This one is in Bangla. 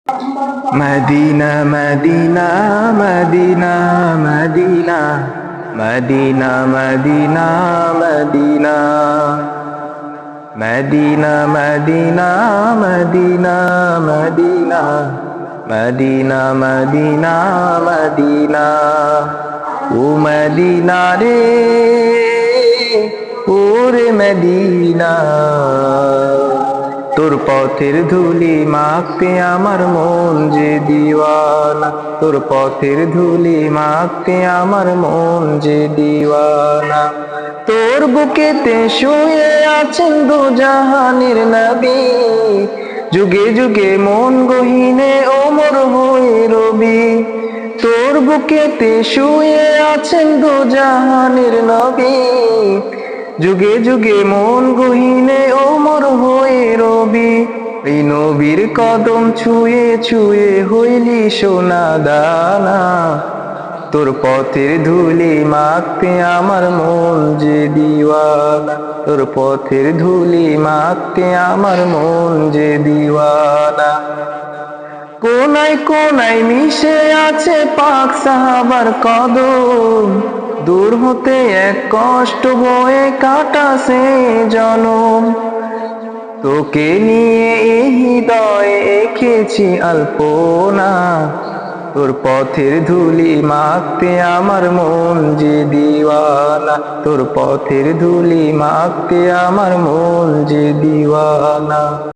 Medina Medina Medina Medina Medina Medina Medina Medina Medina Medina Medina Medina Medina Medina ও মদিনা রে ওরে মদিনা তোর পথের ধুলি মাখতে আমার মন যে দিওয়ানা তোর পথের ধুলি মাখতে আমার মন যে দিওয়ানা তোর বুকেতে শুয়ে আছেন দু জাহানের নবী যুগে যুগে মন গহিনে ওমর হয়ে রবি তোর বুকেতে শুয়ে আছেন দু জাহানের নবী যুগে যুগে মন গহিনে ওমর হয়ে রবি এই নবীর কদম ছুঁয়ে ছুঁয়ে হইলি সোনা দানা তোর পথের ধুলি মাখতে আমার মন যে দিওয়ানা তোর পথের ধুলি মাখতে আমার মন যে দিওয়ানা কোনায় কোনায় মিশে আছে পাক সাহাবার কদম দূর হতে এক কষ্ট বয়ে কাটাছে জনম তোকে নিয়ে এই হৃদয়ে এঁকেছি আলপনা তোর পথের ধুলি মাখতে আমার মন যে দিওয়ানা তোর পথের ধুলি মাখতে আমার মন যে দিওয়ানা।